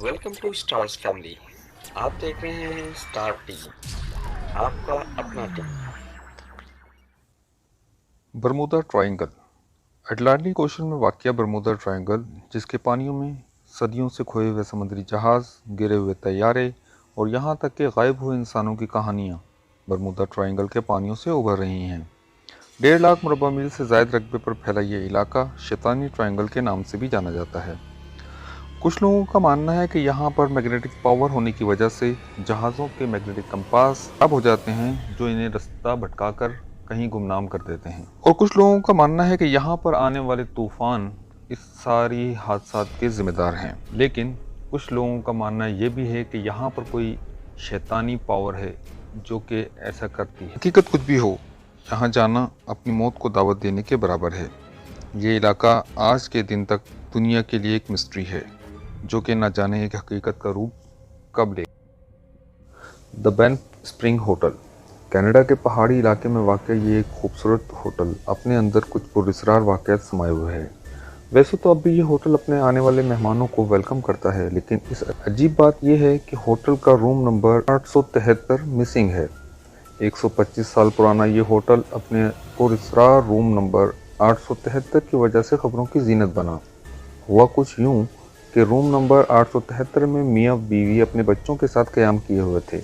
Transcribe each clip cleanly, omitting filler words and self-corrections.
Welcome to stars family. आप देख रहे हैं स्टार टीवी, आपका अपना TV. Bermuda triangle. Atlantic ocean में वाक़या बरमूदा ट्रायंगल, जिसके पानियों में सदियों से खोए हुए समुद्री जहाज़, गिरे हुए तैयारे और यहाँ तक कि गायब हुए इंसानों की कहानियाँ बरमूदा ट्रायंगल के पानियों से उभर रही हैं। 1.5 लाख मुरबा मील से ज़ायद रकबे पर फैला ये इलाका शैतानी ट्रायंगल के नाम से भी जाना जाता है। कुछ लोगों का मानना है कि यहाँ पर मैग्नेटिक पावर होने की वजह से जहाज़ों के मैग्नेटिक कंपास खराब हो जाते हैं, जो इन्हें रास्ता भटकाकर कहीं गुमनाम कर देते हैं। और कुछ लोगों का मानना है कि यहाँ पर आने वाले तूफान इस सारी हादसात के जिम्मेदार हैं। लेकिन कुछ लोगों का मानना ये भी है कि यहाँ पर कोई शैतानी पावर है जो कि ऐसा करती है। हकीकत कुछ भी हो, यहाँ जाना अपनी मौत को दावत देने के बराबर है। ये इलाका आज के दिन तक दुनिया के लिए एक मिस्ट्री है, जो कि न जाने एक हकीकत का रूप कब ले। The Banff spring hotel. Canada के पहाड़ी इलाके में वाक़ ये एक खूबसूरत होटल अपने अंदर कुछ पुरस्रार वाक़यात समाये हुए है। वैसे तो अब भी ये होटल अपने आने वाले मेहमानों को वेलकम करता है, लेकिन इस अजीब बात यह है कि होटल का रूम नंबर 873 मिसिंग है। 125 साल पुराना ये होटल अपने पुरस्रार रूम नंबर 873 की वजह से खबरों की जीनत बना। हुआ कुछ यूँ कि रूम नंबर 873 में मियाँ बीवी अपने बच्चों के साथ क़याम किए हुए थे।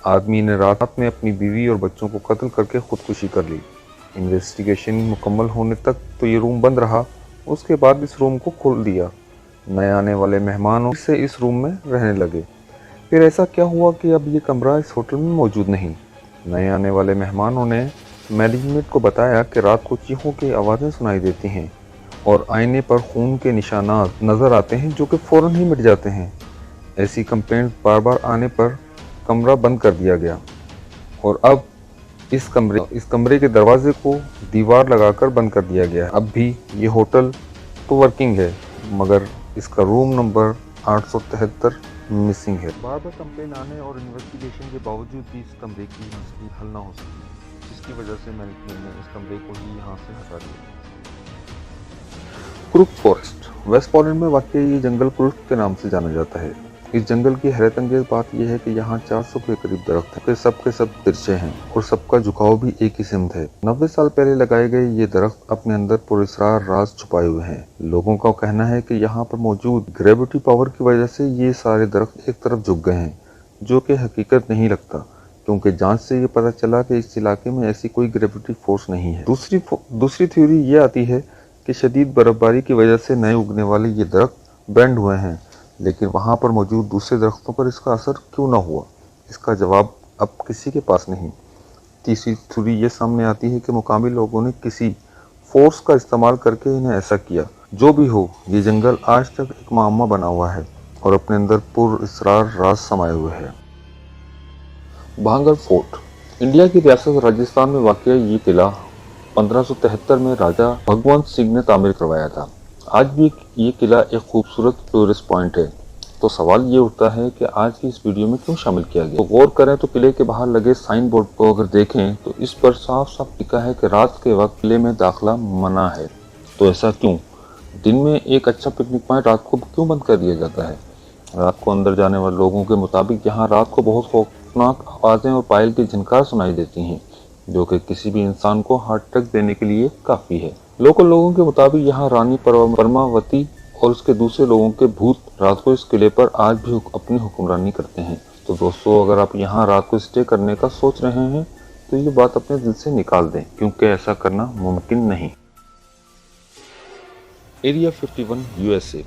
आदमी ने रात में अपनी बीवी और बच्चों को कत्ल करके खुदकुशी कर ली। इन्वेस्टिगेशन मुकम्मल होने तक तो ये रूम बंद रहा। उसके बाद इस रूम को खोल दिया। नए आने वाले मेहमान से इस रूम में रहने लगे। फिर ऐसा क्या हुआ कि अब ये कमरा इस होटल में मौजूद नहीं। नए आने वाले मेहमानों ने मैनेजमेंट को बताया कि रात को चीखों की आवाज़ें सुनाई देती हैं और आईने पर खून के निशानात नज़र आते हैं, जो कि फ़ौरन ही मिट जाते हैं। ऐसी कंप्लेंट बार बार आने पर कमरा बंद कर दिया गया और अब इस कमरे के दरवाजे को दीवार लगाकर बंद कर दिया गया। अब भी ये होटल तो वर्किंग है, मगर इसका रूम नंबर 873 मिसिंग है। बार बार कंप्लेन आने और इन्वेस्टिगेशन के बावजूद भी इस कमरे की मसला हल ना हो सकी, जिसकी वजह से मैनेजमेंट ने इस कमरे को ही यहाँ से हटा दिया। Crook forest. वेस्ट पोलैंड में वाक़ ये जंगल क्रूक के नाम से जाना जाता है। इस जंगल की हैरत अंगेज बात यह है कि यहाँ 400 के करीब दरख्त हैं। सब के सब तिरछे हैं और सबका झुकाव भी एक ही सिमत है। 90 साल पहले लगाए गए ये दरख्त अपने अंदर पुरस्रार राज छुपाए हुए हैं। लोगों का कहना है कि यहाँ पर मौजूद ग्रेविटी पावर की वजह से ये सारे दरख्त एक तरफ झुक गए हैं, जो कि हकीकत नहीं लगता, क्योंकि जांच से ये पता चला कि इस इलाके में ऐसी कोई ग्रेविटी फोर्स नहीं है। दूसरी थ्योरी ये आती है कि शदीद बर्फबारी की वजह से नए उगने वाले ये दरख्त बेंड हुए हैं, लेकिन वहाँ पर मौजूद दूसरे दरख्तों पर इसका असर क्यों ना हुआ, इसका जवाब अब किसी के पास नहीं। तीसरी थ्योरी ये सामने आती है कि मुकामी लोगों ने किसी फोर्स का इस्तेमाल करके इन्हें ऐसा किया। जो भी हो, ये जंगल आज तक एक मामा बना हुआ है और अपने अंदर पुरअसरार राज समाये हुए है। भांगर फोर्ट। इंडिया की रियासत राजस्थान में वाक़ ये किला 1573 में राजा भगवंत सिंह ने तामीर करवाया था। आज भी ये किला एक खूबसूरत टूरिस्ट पॉइंट है। तो सवाल ये उठता है कि आज की इस वीडियो में क्यों शामिल किया गया। तो गौर करें तो किले के बाहर लगे साइन बोर्ड को अगर देखें तो इस पर साफ साफ लिखा है कि रात के वक्त किले में दाखिला मना है। तो ऐसा क्यों? दिन में एक अच्छा पिकनिक पॉइंट रात को क्यों बंद कर दिया जाता है? रात को अंदर जाने वाले लोगों के मुताबिक यहाँ रात को बहुत खौफनाक आवाज़ें और पायल की झनकार सुनाई देती हैं, जो कि किसी भी इंसान को हार्ट अटैक देने के लिए काफ़ी है। लोकल लोगों के मुताबिक यहाँ रानी परमावती और उसके दूसरे लोगों के भूत रात को इस किले पर आज भी अपनी हुक्मरानी करते हैं। तो दोस्तों, अगर आप यहाँ रात को स्टे करने का सोच रहे हैं तो ये बात अपने दिल से निकाल दें, क्योंकि ऐसा करना मुमकिन नहीं। Area 51 USA.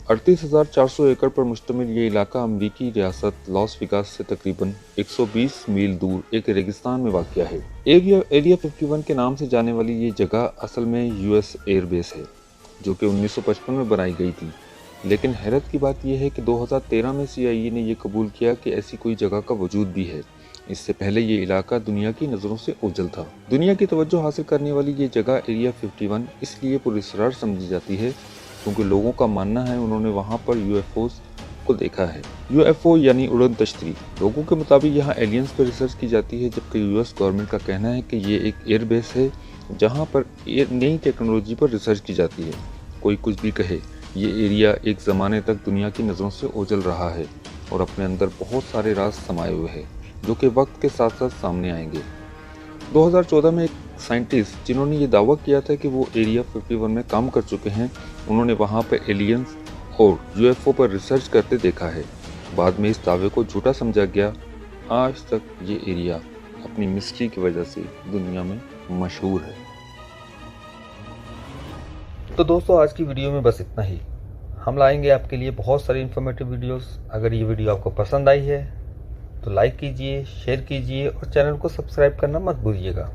38,400 एकड़ पर मुश्तमिल ये इलाका अमरीकी रियासत लॉस वेगास से तकरीबन 120 मील दूर एक रेगिस्तान में वाक़ है। एरिया 51 के नाम से जाने वाली ये जगह असल में यूएस एयरबेस है, जो कि 1955 में बनाई गई थी। लेकिन हैरत की बात यह है कि 2013 में CIA ने यह कबूल किया कि ऐसी कोई जगह का वजूद भी है। इससे पहले ये इलाका दुनिया की नज़रों से ओझल था। दुनिया की तवज्जो हासिल करने वाली ये जगह एरिया 51 इसलिए पुरअसरार समझी जाती है क्योंकि लोगों का मानना है उन्होंने वहाँ पर UFOs को देखा है। UFO यानी उड़न तश्तरी। लोगों के मुताबिक यहाँ एलियंस पर रिसर्च की जाती है, जबकि US गवर्नमेंट का कहना है कि ये एक एयरबेस है जहाँ पर नई टेक्नोलॉजी पर रिसर्च की जाती है। कोई कुछ भी कहे, ये एरिया एक ज़माने तक दुनिया की नज़रों से ओझल रहा है और अपने अंदर बहुत सारे राज समाये हुए हैं जो कि वक्त के साथ साथ सामने आएंगे। 2014 में एक साइंटिस्ट जिन्होंने ये दावा किया था कि वो एरिया 51 में काम कर चुके हैं, उन्होंने वहाँ पर एलियंस और यूएफओ पर रिसर्च करते देखा है। बाद में इस दावे को झूठा समझा गया। आज तक ये एरिया अपनी मिस्ट्री की वजह से दुनिया में मशहूर है। तो दोस्तों, आज की वीडियो में बस इतना ही। हम लाएंगे आपके लिए बहुत सारी इन्फॉर्मेटिव वीडियोस। अगर ये वीडियो आपको पसंद आई है तो लाइक कीजिए, शेयर कीजिए और चैनल को सब्सक्राइब करना मत भूलिएगा।